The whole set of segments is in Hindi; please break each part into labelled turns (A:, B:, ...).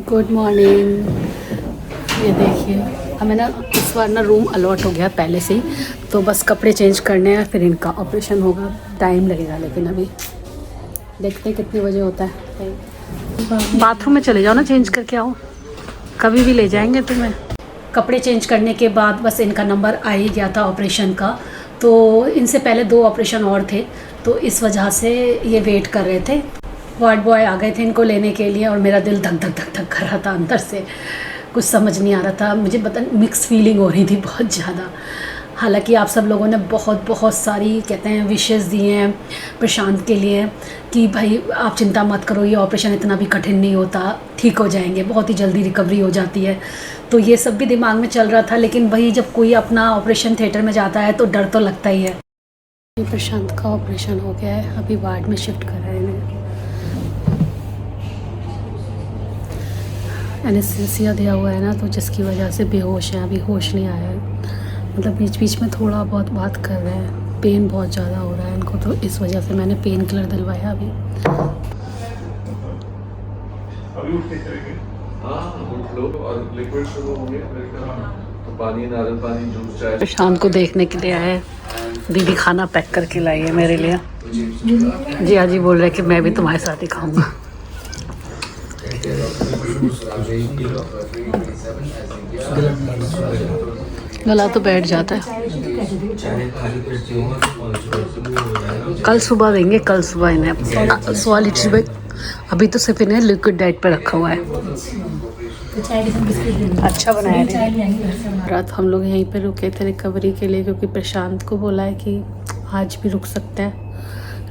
A: Good morning. ये देखिए हमें ना इस बार ना रूम अलॉट हो गया पहले से ही, तो बस कपड़े चेंज करने हैं, फिर इनका ऑपरेशन होगा। टाइम लगेगा लेकिन अभी देखते हैं कितने बजे होता है। बाथरूम में चले जाओ ना, चेंज करके आओ, कभी भी ले जाएंगे तुम्हें। कपड़े चेंज करने के बाद बस इनका नंबर आ ही गया था ऑपरेशन का, तो इनसे पहले 2 ऑपरेशन और थे, तो इस वजह से ये वेट कर रहे थे। वार्ड बॉय आ गए थे इनको लेने के लिए और मेरा दिल धक धक धक धक कर रहा था अंदर से, कुछ समझ नहीं आ रहा था मुझे, पता मिक्स फीलिंग हो रही थी बहुत ज़्यादा। हालांकि आप सब लोगों ने बहुत बहुत सारी कहते हैं विशेस दिए हैं प्रशांत के लिए कि भाई आप चिंता मत करो, ये ऑपरेशन इतना भी कठिन नहीं होता, ठीक हो जाएंगे, बहुत ही जल्दी रिकवरी हो जाती है। तो ये सब भी दिमाग में चल रहा था, लेकिन भाई जब कोई अपना ऑपरेशन थिएटर में जाता है तो डर तो लगता ही है। ये प्रशांत का ऑपरेशन हो गया है, अभी वार्ड में शिफ्ट कर रहे हैं। एनेस्थीसिया दिया हुआ है ना, तो जिसकी वजह से बेहोश हैं, अभी होश नहीं आया है। मतलब बीच बीच में थोड़ा बहुत बात कर रहे हैं, पेन बहुत ज़्यादा हो रहा है इनको, तो इस वजह से मैंने पेन किलर दिलवाया अभी। प्रशांत को देखने के लिए आए, दीदी खाना पैक करके लाई है मेरे लिए। जी हाँ जी बोल रहे कि मैं भी तुम्हारे साथ ही खाऊंगा। गला तो बैठ जाता है। कल सुबह देंगे, कल सुबह इन्हें 100 लीटर में, अभी तो सिर्फ इन्हें लिक्विड डाइट पे रखा हुआ है। अच्छा बनाया है। रात हम लोग यहीं पे रुके थे रिकवरी के लिए, क्योंकि प्रशांत को बोला है कि आज भी रुक सकते हैं,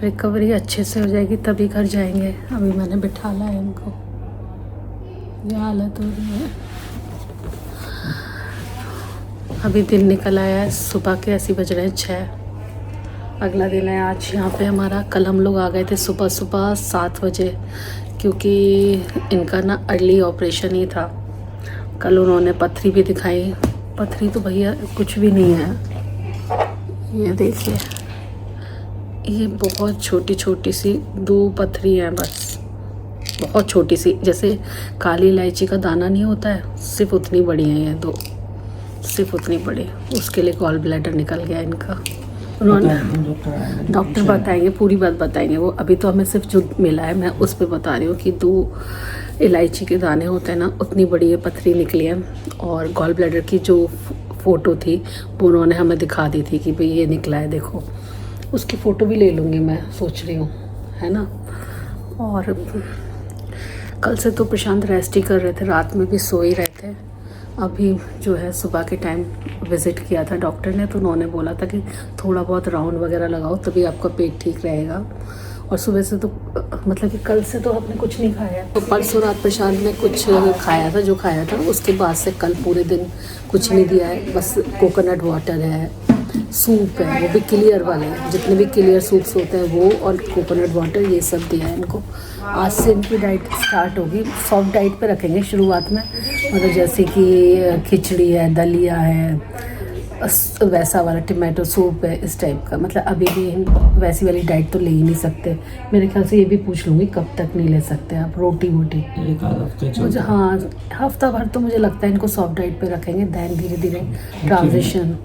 A: रिकवरी अच्छे से हो जाएगी तभी घर जाएंगे। अभी मैंने बिठा ला है इनको, ये हालत हो रही है। अभी दिन निकल आया है, सुबह के ऐसे बज रहे हैं 6। अगला दिन है आज यहाँ पे हमारा। कल हम लोग आ गए थे सुबह सुबह 7 बजे, क्योंकि इनका ना अर्ली ऑपरेशन ही था। कल उन्होंने पथरी भी दिखाई, पथरी तो भैया कुछ भी नहीं है। ये देखिए, ये बहुत छोटी छोटी सी 2 पथरी हैं बस, बहुत छोटी सी, जैसे काली इलायची का दाना नहीं होता है, सिर्फ उतनी बड़ी है ये 2, सिर्फ उतनी बड़ी। उसके लिए गॉल ब्लैडर निकल गया इनका। उन्होंने डॉक्टर बताएंगे, पूरी बात बताएंगे वो। अभी तो हमें सिर्फ जो मिला है मैं उस पर बता रही हूँ कि 2 इलायची के दाने होते हैं ना, उतनी बड़ी ये पथरी निकली है। और गॉल ब्लैडर की जो फ़ोटो थी वो उन्होंने हमें दिखा दी थी कि भाई ये निकला है, देखो। उसकी फ़ोटो भी ले लूँगी मैं, सोच रही हूँ, है ना। और कल से तो प्रशांत रेस्ट ही कर रहे थे, रात में भी सो ही रहे थे। अभी जो है सुबह के टाइम विज़िट किया था डॉक्टर ने, तो उन्होंने बोला था कि थोड़ा बहुत राउंड वगैरह लगाओ तभी आपका पेट ठीक रहेगा। और सुबह से तो मतलब कि कल से तो आपने कुछ नहीं खाया, तो परसों रात प्रशांत ने कुछ खाया था, जो खाया था उसके बाद से कल पूरे दिन कुछ नहीं दिया है। बस कोकोनट वाटर है, सूप है, वो भी क्लियर वाले, जितने भी क्लियर सूप्स होते हैं वो, और कोकोनट वाटर, ये सब दिया है इनको। आज से इनकी डाइट स्टार्ट होगी, सॉफ्ट डाइट पे रखेंगे शुरुआत में, मतलब जैसे कि खिचड़ी है, दलिया है, वैसा वाला टमाटो सूप है, इस टाइप का। मतलब अभी भी वैसी वाली डाइट तो ले ही नहीं सकते। मेरे ख्याल से ये भी पूछ लूँगी कब तक नहीं ले सकते आप रोटी वोटी। मुझे हाँ, हफ्ता भर तो मुझे लगता है इनको सॉफ्ट डाइट पे रखेंगे, दैन धीरे धीरे ट्रांजिशन।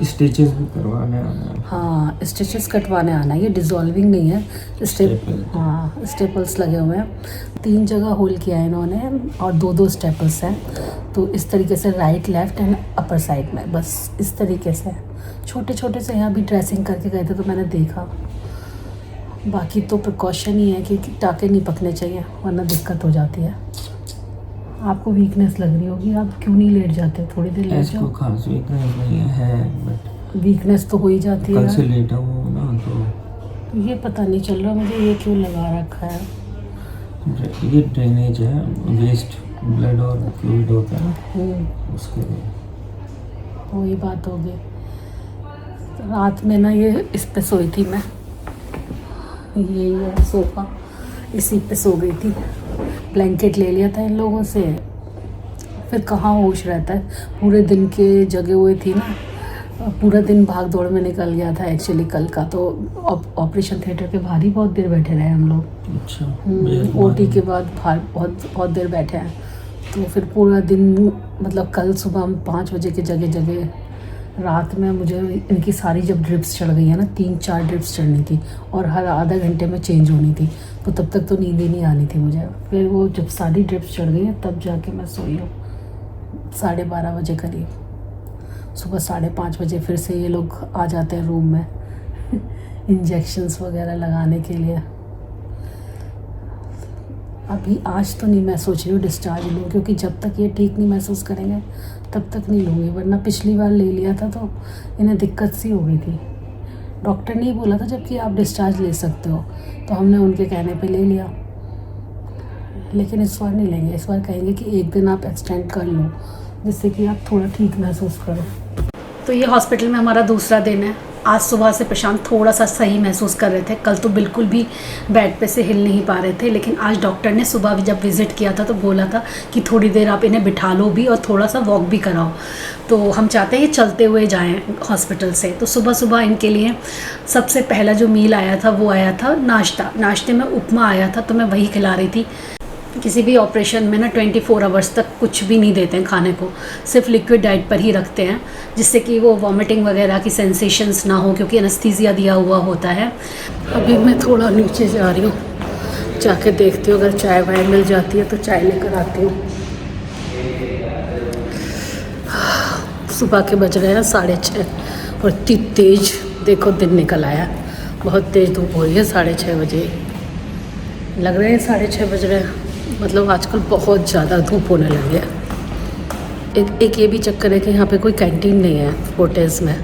B: स्टिचेस भी करवाने आना है।
A: हाँ, स्टिचेस कटवाने आना है, ये डिज़ोल्विंग नहीं है, हाँ स्टेपल्स लगे हुए हैं। 3 जगह होल किया है इन्होंने, और 2-2 स्टेपल्स हैं। तो इस तरीके से right, left and upper side में, बस इस तरीके से छोटे छोटे से। यहाँ भी ड्रेसिंग करके गए थे तो मैंने देखा। बाकी तो प्रिकॉशन ही है कि टाँके नहीं पकने चाहिए, वरना दिक्कत हो जाती है। आपको वीकनेस लग रही होगी, आप क्यों नहीं लेट जाते, थोड़ी देर लेट जाओ।
B: खास वीकनेस नहीं है, बट
A: वीकनेस तो हो ही जाती है।
B: कल से लेटा हूँ ना, तो
A: ये पता नहीं चल रहा मुझे ये क्यों लगा रखा है।
B: ये ड्रेनेज है, वेस्ट ब्लड और फ्लूइड होता है ना, उसके लिए
A: वही बात हो गई। रात में ना ये इस पे सोई थी मैं, यही है सोफ़ा, इसी पे सो गई थी। ब्लैंकेट ले लिया था इन लोगों से, फिर कहाँ होश रहता है, पूरे दिन के जगे हुए थी ना, पूरा दिन भाग दौड़ में निकल गया था एक्चुअली कल का, तो ऑपरेशन थिएटर के बाहर ही बहुत देर बैठे रहे हम लोग।
B: अच्छा।
A: ओटी के बाद बाहर बहुत देर बैठे हैं, तो फिर पूरा दिन मतलब कल सुबह हम 5 बजे के जगह रात में मुझे इनकी सारी जब ड्रिप्स चढ़ गई है ना, 3-4 ड्रिप्स चढ़नी थी और हर आधा घंटे में चेंज होनी थी, तो तब तक तो नींद ही नहीं आनी थी मुझे। फिर वो जब सारी ड्रिप्स चढ़ गई हैं तब जाके मैं सोई हूँ 12:30 बजे करीब। सुबह 5:30 बजे फिर से ये लोग आ जाते हैं रूम में इंजेक्शंस वगैरह लगाने के लिए। अभी आज तो नहीं मैं सोच रही हूँ डिस्चार्ज लूँ, क्योंकि जब तक ये ठीक नहीं महसूस करेंगे तब तक नहीं लूँगी, वरना पिछली बार ले लिया था तो इन्हें दिक्कत सी हो गई थी। डॉक्टर ने ही बोला था जबकि आप डिस्चार्ज ले सकते हो, तो हमने उनके कहने पे ले लिया। लेकिन इस बार नहीं लेंगे, इस बार कहेंगे कि एक दिन आप एक्सटेंड कर लो जिससे कि आप थोड़ा ठीक महसूस करो। तो ये हॉस्पिटल में हमारा दूसरा दिन है। आज सुबह से प्रशांत थोड़ा सा सही महसूस कर रहे थे, कल तो बिल्कुल भी बेड पे से हिल नहीं पा रहे थे, लेकिन आज डॉक्टर ने सुबह जब विज़िट किया था तो बोला था कि थोड़ी देर आप इन्हें बिठा लो भी और थोड़ा सा वॉक भी कराओ। तो हम चाहते हैं चलते हुए जाएं हॉस्पिटल से। तो सुबह सुबह इनके लिए सबसे पहला जो मील आया था वो आया था नाश्ते में उपमा आया था, तो मैं वही खिला रही थी। किसी भी ऑपरेशन में ना 24 आवर्स तक कुछ भी नहीं देते हैं खाने को, सिर्फ लिक्विड डाइट पर ही रखते हैं, जिससे कि वो वॉमिटिंग वगैरह की सेंसेशंस ना हो, क्योंकि एनेस्थीसिया दिया हुआ होता है। अभी मैं थोड़ा नीचे जा रही हूँ, जाके देखती हूँ अगर चाय वाय मिल जाती है तो चाय लेकर आती हूँ। सुबह के बज रहे हैं 6:30 और इतनी तेज़ देखो दिन निकल आया, बहुत तेज़ धूप हो रही है। 6:30 बजे लग रहे हैं, 6:30 बज रहे हैं। मतलब आजकल बहुत ज़्यादा धूप होने लगी है। एक ये भी चक्कर है कि यहाँ पे कोई कैंटीन नहीं है फोर्टेज में।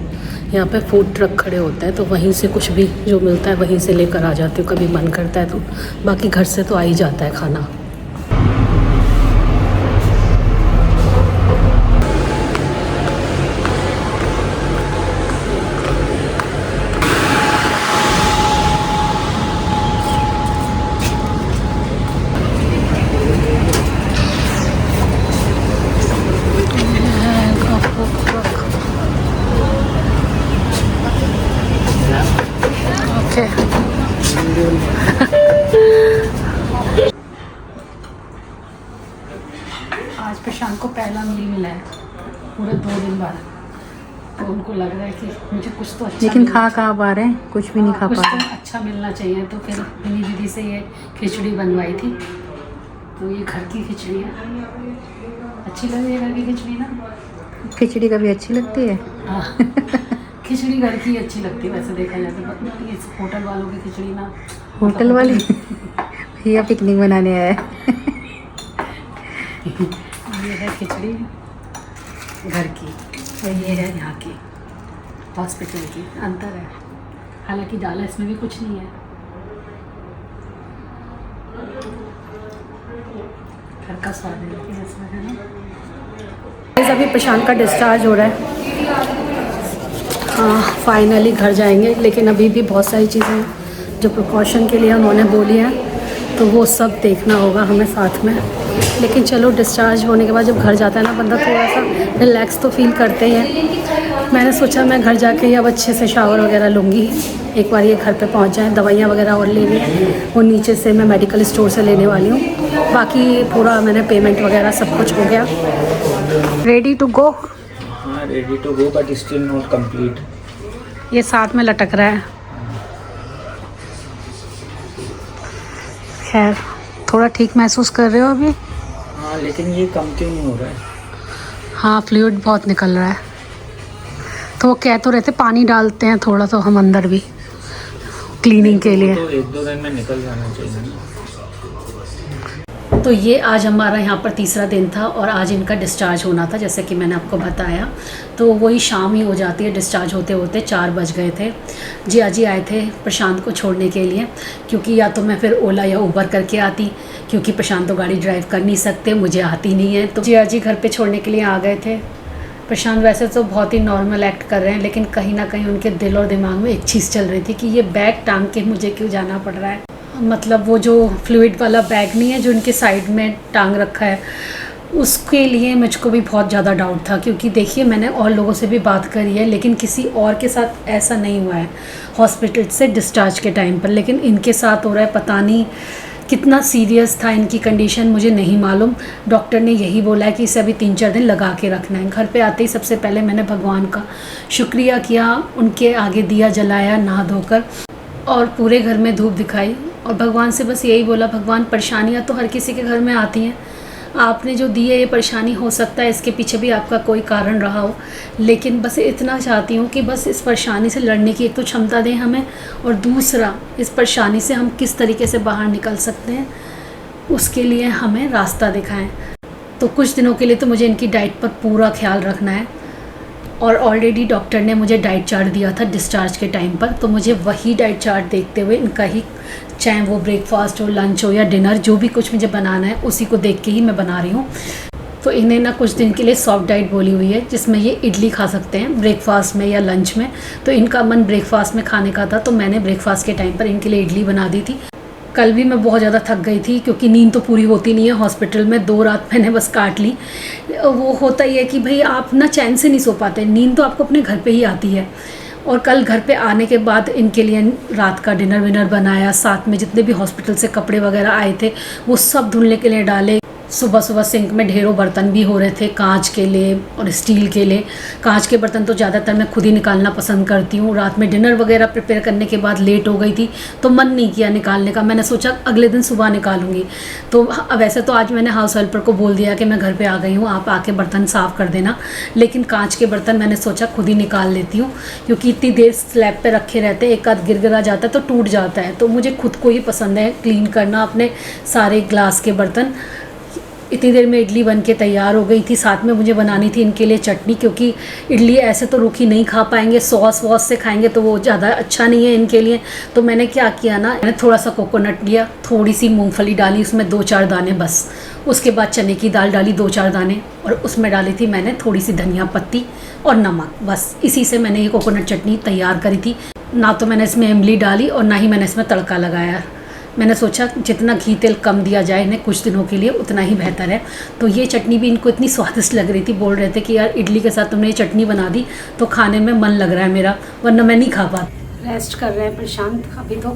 A: यहाँ पे फूड ट्रक खड़े होते हैं, तो वहीं से कुछ भी जो मिलता है वहीं से लेकर आ जाती हूँ, कभी मन करता है तो। बाकी घर से तो आ ही जाता है खाना। आज प्रशांत को पहला मील मिला है पूरे 2 दिन बाद, तो उनको लग रहा है कि मुझे कुछ तो अच्छा,
C: लेकिन खा पा रहे हैं, कुछ भी नहीं खा
A: कुछ
C: पा
A: तो
C: रहे।
A: अच्छा मिलना चाहिए। तो फिर मेरी दीदी से ये खिचड़ी बनवाई थी, तो ये घर की खिचड़ी है। अच्छी लग रही है घर की खिचड़ी ना?
C: खिचड़ी कभी अच्छी लगती है?
A: हाँ खिचड़ी घर की अच्छी लगती है वैसे देखा जाए तो। ये होटल वालों की खिचड़ी ना,
C: होटल वाली भैया पिकनिक बनाने आया है।
A: ये है खिचड़ी घर की और ये है यहाँ की हॉस्पिटल की। अंतर है, हालांकि डाला इसमें भी कुछ नहीं है। घर का स्वाद है इसमें, है ना। अभी प्रशांत का डिस्चार्ज हो रहा है। हाँ फाइनली घर जाएंगे, लेकिन अभी भी बहुत सारी चीज़ें जो प्रिकॉशन के लिए उन्होंने बोली हैं तो वो सब देखना होगा हमें साथ में। लेकिन चलो डिस्चार्ज होने के बाद जब घर जाता है ना बंदा, थोड़ा सा रिलैक्स तो फील करते ही हैं। मैंने सोचा मैं घर जाके ही अब अच्छे से शावर वगैरह लूँगी, एक बार ये घर पे पहुँच जाए। दवाइयाँ वगैरह और लेनी है, वो नीचे से मैं मेडिकल स्टोर से लेने वाली हूँ। बाकी पूरा मैंने पेमेंट वगैरह सब कुछ हो गया।
C: Ready to go?
B: हाँ ready to go but still not complete.
A: ये साथ में लटक रहा है। खैर थोड़ा ठीक महसूस कर रहे हो अभी?
B: हाँ लेकिन ये कम क्यों नहीं हो रहा है?
A: हाँ फ्लूइड बहुत निकल रहा है। तो वो कह तो रहते पानी डालते हैं थोड़ा तो हम अंदर भी क्लीनिंग के लिए।
B: तो 1-2 दिन में निकल जाना चाहिए ना।
A: तो ये आज हमारा यहाँ पर तीसरा दिन था और आज इनका डिस्चार्ज होना था, जैसे कि मैंने आपको बताया। तो वही शाम ही हो जाती है डिस्चार्ज होते होते, 4 बज गए थे। जिया जी आए थे प्रशांत को छोड़ने के लिए, क्योंकि या तो मैं फिर ओला या उबर करके आती, क्योंकि प्रशांत तो गाड़ी ड्राइव कर नहीं सकते, मुझे आती नहीं है। तो जिया जी घर पे छोड़ने के लिए आ गए थे। प्रशांत वैसे तो बहुत ही नॉर्मल एक्ट कर रहे हैं, लेकिन कहीं ना कहीं उनके दिल और दिमाग में एक चीज़ चल रही थी कि ये बैग टांग के मुझे क्यों जाना पड़ रहा है। मतलब वो जो फ्लूइड वाला बैग नहीं है जो उनके साइड में टांग रखा है, उसके लिए मुझको भी बहुत ज़्यादा डाउट था, क्योंकि देखिए मैंने और लोगों से भी बात करी है, लेकिन किसी और के साथ ऐसा नहीं हुआ है हॉस्पिटल से डिस्चार्ज के टाइम पर, लेकिन इनके साथ हो रहा है। पता नहीं कितना सीरियस था इनकी कंडीशन, मुझे नहीं मालूम। डॉक्टर ने यही बोला है कि इसे अभी 3-4 दिन लगा के रखना है। घर पे आते ही सबसे पहले मैंने भगवान का शुक्रिया किया, उनके आगे दिया जलाया नहा धोकर, और पूरे घर में धूप दिखाई, और भगवान से बस यही बोला, भगवान परेशानियाँ तो हर किसी के घर में आती हैं, आपने जो दी है ये परेशानी, हो सकता है इसके पीछे भी आपका कोई कारण रहा हो, लेकिन बस इतना चाहती हूँ कि बस इस परेशानी से लड़ने की एक तो क्षमता दें हमें, और दूसरा इस परेशानी से हम किस तरीके से बाहर निकल सकते हैं उसके लिए हमें रास्ता दिखाएं। तो कुछ दिनों के लिए तो मुझे इनकी डाइट पर पूरा ख्याल रखना है, और ऑलरेडी डॉक्टर ने मुझे डाइट चार्ट दिया था डिस्चार्ज के टाइम पर, तो मुझे वही डाइट चार्ट देखते हुए इनका ही, चाहे वो ब्रेकफास्ट हो, लंच हो या डिनर, जो भी कुछ मुझे बनाना है उसी को देख के ही मैं बना रही हूँ। तो इन्हें ना कुछ दिन के लिए सॉफ्ट डाइट बोली हुई है, जिसमें ये इडली खा सकते हैं ब्रेकफास्ट में या लंच में। तो इनका मन ब्रेकफास्ट में खाने का था, तो मैंने ब्रेकफास्ट के टाइम पर इनके लिए इडली बना दी थी। कल भी मैं बहुत ज़्यादा थक गई थी, क्योंकि नींद तो पूरी होती नहीं है हॉस्पिटल में, 2 रात मैंने बस काट ली। वो होता ही है कि भाई आप ना चैन से नहीं सो पाते, नींद तो आपको अपने घर पे ही आती है। और कल घर पे आने के बाद इनके लिए रात का डिनर विनर बनाया, साथ में जितने भी हॉस्पिटल से कपड़े वगैरह आए थे वो सब धुलने के लिए डाले। सुबह सुबह सिंक में ढेरों बर्तन भी हो रहे थे, कांच के लिए और स्टील के लिए। कांच के बर्तन तो ज़्यादातर मैं खुद ही निकालना पसंद करती हूँ। रात में डिनर वगैरह प्रिपेयर करने के बाद लेट हो गई थी, तो मन नहीं किया निकालने का। मैंने सोचा अगले दिन सुबह निकालूंगी। तो वैसे तो आज मैंने हाउस हेल्पर को बोल दिया कि मैं घर पे आ गई हूँ, आप आके बर्तन साफ़ कर देना, लेकिन कांच के बर्तन मैंने सोचा खुद ही निकाल लेती हूँ, क्योंकि इतनी देर स्लैब पर रखे रहते, एक आध गिरगिरा जाता है तो टूट जाता है। तो मुझे खुद को ही पसंद है क्लीन करना अपने सारे ग्लास के बर्तन। इतनी देर में इडली बन के तैयार हो गई थी। साथ में मुझे बनानी थी इनके लिए चटनी, क्योंकि इडली ऐसे तो रूखी नहीं खा पाएंगे, सॉस वॉस से खाएंगे तो वो ज़्यादा अच्छा नहीं है इनके लिए। तो मैंने क्या किया ना, मैंने थोड़ा सा कोकोनट लिया, थोड़ी सी मूंगफली डाली, उसमें 2-4 दाने बस। उसके बाद चने की दाल डाली 2-4 दाने, और उसमें डाली थी मैंने थोड़ी सी धनिया पत्ती और नमक। बस इसी से मैंने ये कोकोनट चटनी तैयार करी थी। ना तो मैंने इसमें इमली डाली और ना ही मैंने इसमें तड़का लगाया। मैंने सोचा जितना घी तेल कम दिया जाए इन्हें कुछ दिनों के लिए उतना ही बेहतर है। तो ये चटनी भी इनको इतनी स्वादिष्ट लग रही थी, बोल रहे थे कि यार इडली के साथ तुमने ये चटनी बना दी तो खाने में मन लग रहा है मेरा, वरना मैं नहीं खा पाती। रेस्ट कर रहे हैं प्रशांत अभी तो।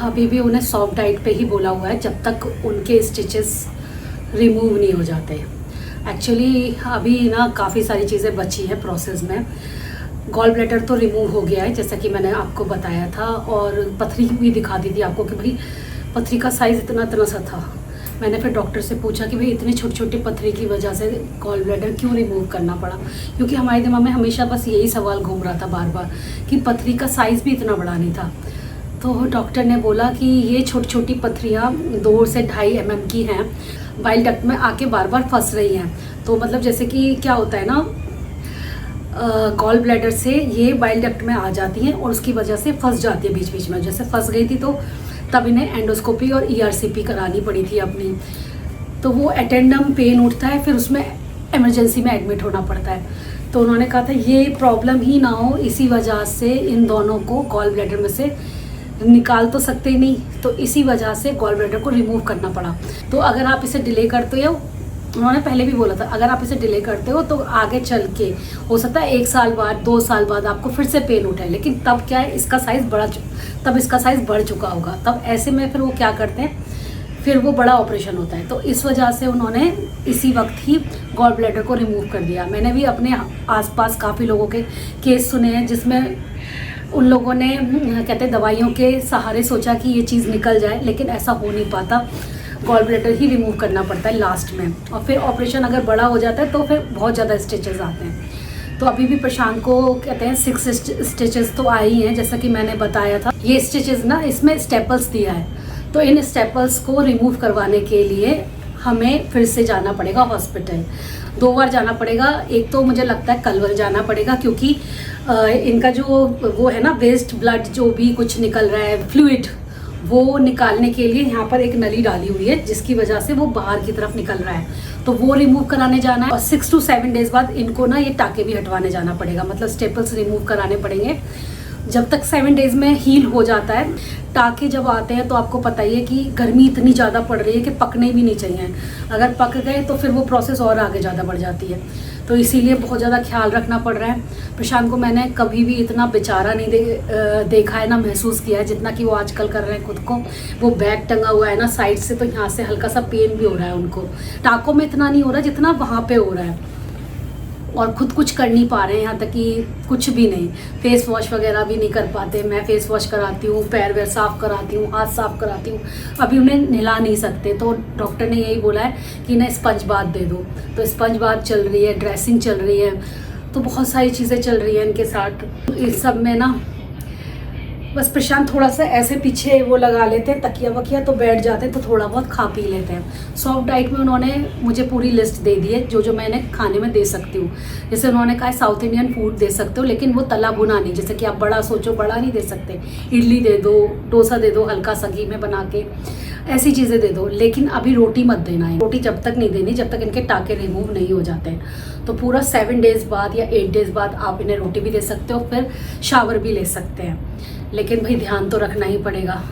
A: अभी भी उन्हें सॉफ्ट डाइट पे ही बोला हुआ है जब तक उनके स्टिचेस रिमूव नहीं हो जाते। एक्चुअली अभी ना काफ़ी सारी चीज़ें बची है प्रोसेस में। गॉल ब्लैडर तो रिमूव हो गया है जैसा कि मैंने आपको बताया था, और पथरी भी दिखा दी थी आपको कि भाई पथरी का साइज़ इतना सा था। मैंने फिर डॉक्टर से पूछा कि भाई इतनी छोटी छोटी पथरी की वजह से गॉल ब्लैडर क्यों रिमूव करना पड़ा, क्योंकि हमारे दिमाग में हमेशा बस यही सवाल घूम रहा था बार बार कि पथरी का साइज़ भी इतना बड़ा नहीं था। तो डॉक्टर ने बोला कि ये छोटी छोटी पथरियाँ 2 से 2.5 mm की हैं, बाइल डक्ट में आके बार बार फंस रही हैं। तो मतलब जैसे कि क्या होता है ना, गॉल ब्लैडर से ये बाइल डक्ट में आ जाती हैं और उसकी वजह से फंस जाती है बीच बीच में। जैसे फंस गई थी तो तब इन्हें एंडोस्कोपी और ERCP करानी पड़ी थी अपनी। तो वो एटेंडम पेन उठता है, फिर उसमें इमरजेंसी में एडमिट होना पड़ता है। तो उन्होंने कहा था ये प्रॉब्लम ही ना हो, इसी वजह से इन दोनों को गॉल ब्लैडर में से निकाल तो सकते ही नहीं, तो इसी वजह से गॉल ब्लैडर को रिमूव करना पड़ा। तो अगर आप इसे डिले करते हो, उन्होंने पहले भी बोला था, अगर आप इसे डिले करते हो तो आगे चल के हो सकता है 1 साल बाद 2 साल बाद आपको फिर से पेन उठाए, लेकिन तब क्या है इसका साइज़ बढ़ चुका होगा। तब ऐसे में फिर वो क्या करते हैं, फिर वो बड़ा ऑपरेशन होता है। तो इस वजह से उन्होंने इसी वक्त ही गॉल ब्लैडर को रिमूव कर दिया। मैंने भी अपने आसपास काफ़ी लोगों के केस सुने हैं जिसमें उन लोगों ने कहते दवाइयों के सहारे सोचा कि ये चीज़ निकल जाए, लेकिन ऐसा हो नहीं पाता। गॉल ब्लैडर ही रिमूव करना पड़ता है लास्ट में, और फिर ऑपरेशन अगर बड़ा हो जाता है तो फिर बहुत ज़्यादा स्टिचेस आते हैं। तो अभी भी प्रशांत को कहते हैं 6 स्टिचेस तो आई हैं, जैसा कि मैंने बताया था। ये स्टिचेस ना, इसमें स्टेपल्स दिया है, तो इन स्टेपल्स को रिमूव करवाने के लिए हमें फिर से जाना पड़ेगा हॉस्पिटल। 2 बार जाना पड़ेगा। एक तो मुझे लगता है कलवल जाना पड़ेगा, क्योंकि इनका जो वो है ना वेस्ट ब्लड जो भी कुछ निकल रहा है फ्लूइड, वो निकालने के लिए यहाँ पर एक नली डाली हुई है जिसकी वजह से वो बाहर की तरफ निकल रहा है, तो वो रिमूव कराने जाना है। और 6 to 7 डेज बाद इनको ना ये टाके भी हटवाने जाना पड़ेगा, मतलब स्टेपल्स रिमूव कराने पड़ेंगे। जब तक 7 डेज़ में हील हो जाता है। टाँके जब आते हैं तो आपको पता ही है कि गर्मी इतनी ज़्यादा पड़ रही है कि पकने भी नहीं चाहिए। अगर पक गए तो फिर वो प्रोसेस और आगे ज़्यादा बढ़ जाती है, तो इसीलिए बहुत ज़्यादा ख्याल रखना पड़ रहा है। प्रशांत को मैंने कभी भी इतना बेचारा नहीं देखा है ना महसूस किया है जितना कि वो आजकल कर रहे हैं खुद को। वो बैग टंगा हुआ है ना साइड से, तो यहाँ से हल्का सा पेन भी हो रहा है उनको। टाँकों में इतना नहीं हो रहा जितना वहाँ पे हो रहा है, और खुद कुछ कर नहीं पा रहे हैं, यहाँ तक कि कुछ भी नहीं, फेस वॉश वगैरह भी नहीं कर पाते। मैं फेस वॉश कराती हूँ, पैर वैर साफ़ कराती हूँ, हाथ साफ़ कराती हूँ, अभी उन्हें नहला नहीं सकते। तो डॉक्टर ने यही बोला है कि ना स्पंज बाथ दे दो, तो स्पंज बाथ चल रही है, ड्रेसिंग चल रही है, तो बहुत सारी चीज़ें चल रही हैं इनके साथ। इस सब में ना बस प्रशांत थोड़ा सा ऐसे पीछे वो लगा लेते हैं तकिया वकिया, तो बैठ जाते हैं, तो थोड़ा बहुत खा पी लेते हैं। सॉफ्ट डाइट में उन्होंने मुझे पूरी लिस्ट दे दी है जो जो मैं इन्हें खाने में दे सकती हूँ। जैसे उन्होंने कहा साउथ इंडियन फूड दे सकते हो, लेकिन वो तला भुना नहीं, जैसे कि आप बड़ा सोचो बड़ा नहीं दे सकते। इडली दे दो, डोसा दे दो हल्का सा घी में बना के, ऐसी चीज़ें दे दो, लेकिन अभी रोटी मत देना है। रोटी जब तक नहीं देनी जब तक इनके टाँके रिमूव नहीं हो जाते हैं। तो पूरा 7 डेज़ बाद या 8 डेज़ बाद आप इन्हें रोटी भी दे सकते हो, फिर शावर भी ले सकते हैं, लेकिन भाई ध्यान तो रखना ही पड़ेगा।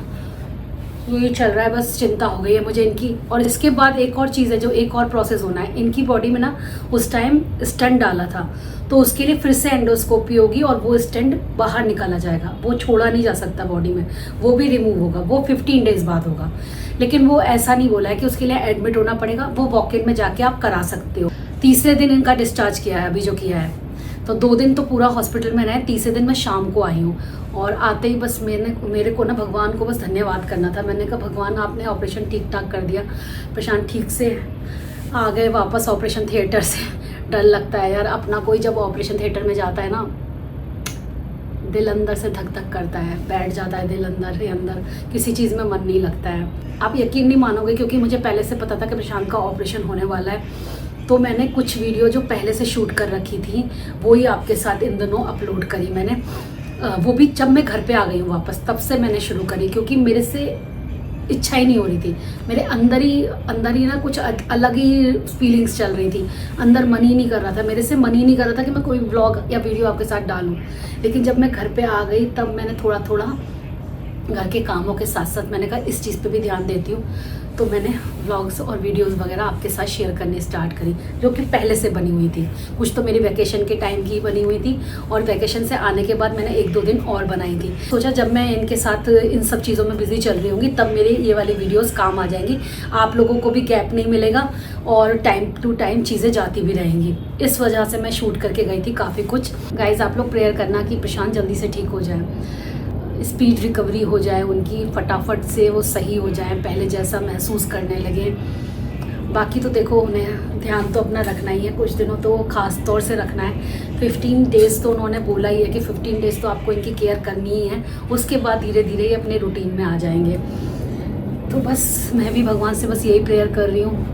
A: ये चल रहा है, बस चिंता हो गई है मुझे इनकी। और इसके बाद एक और चीज़ है, जो एक और प्रोसेस होना है इनकी बॉडी में ना। उस टाइम स्टंट डाला था, तो उसके लिए फिर से एंडोस्कोपी होगी और वो स्टंट बाहर निकाला जाएगा। वो छोड़ा नहीं जा सकता बॉडी में, वो भी रिमूव होगा, वो 15 डेज़ बाद होगा। लेकिन वो ऐसा नहीं बोला है कि उसके लिए एडमिट होना पड़ेगा, वो वॉक इन में जाके आप करा सकते हो। तीसरे दिन इनका डिस्चार्ज किया है अभी जो किया है, तो 2 दिन तो पूरा हॉस्पिटल में रहे। तीसरे दिन मैं शाम को आई हूँ, और आते ही बस मेरे को ना भगवान को बस धन्यवाद करना था। मैंने कहा भगवान आपने ऑपरेशन ठीक ठाक कर दिया, प्रशांत ठीक से आ गए वापस ऑपरेशन थिएटर से। डर लगता है यार, अपना कोई जब ऑपरेशन थिएटर में जाता है ना, दिल अंदर से धक धक करता है, बैठ जाता है दिल अंदर ही अंदर, किसी चीज़ में मन नहीं लगता है। आप यकीन नहीं मानोगे, क्योंकि मुझे पहले से पता था कि प्रशांत का ऑपरेशन होने वाला है, तो मैंने कुछ वीडियो जो पहले से शूट कर रखी थी वो ही आपके साथ इन दिनों अपलोड करी मैंने। वो भी जब मैं घर पे आ गई हूँ वापस, तब से मैंने शुरू करी, क्योंकि मेरे से इच्छा ही नहीं हो रही थी। मेरे अंदर ही ना कुछ अलग ही फीलिंग्स चल रही थी। अंदर मन ही नहीं कर रहा था, मेरे से मन ही नहीं कर रहा था कि मैं कोई व्लॉग या वीडियो आपके साथ डालूं। लेकिन जब मैं घर पे आ गई तब मैंने थोड़ा थोड़ा घर के कामों के साथ साथ मैंने कहा इस चीज़ पे भी ध्यान देती हूँ, तो मैंने व्लॉग्स और वीडियोस वगैरह आपके साथ शेयर करने स्टार्ट करी, जो कि पहले से बनी हुई थी। कुछ तो मेरी वैकेशन के टाइम की बनी हुई थी, और वैकेशन से आने के बाद मैंने 1-2 दिन और बनाई थी। सोचा जब मैं इनके साथ इन सब चीज़ों में बिजी चल रही होंगी तब मेरी ये वाली वीडियोज़ काम आ जाएंगी, आप लोगों को भी गैप नहीं मिलेगा, और टाइम टू टाइम चीज़ें जाती भी रहेंगी। इस वजह से मैं शूट करके गई थी काफ़ी कुछ। गाइज़ आप लोग प्रेयर करना कि प्रशांत जल्दी से ठीक हो जाए, स्पीड रिकवरी हो जाए उनकी, फटाफट से वो सही हो जाए, पहले जैसा महसूस करने लगे। बाकी तो देखो उन्हें ध्यान तो अपना रखना ही है, कुछ दिनों तो ख़ास तौर से रखना है। 15 डेज़ तो उन्होंने बोला ही है कि 15 डेज़ तो आपको इनकी केयर करनी ही है, उसके बाद धीरे धीरे ही अपने रूटीन में आ जाएंगे। तो बस मैं भी भगवान से बस यही प्रेयर कर रही हूँ।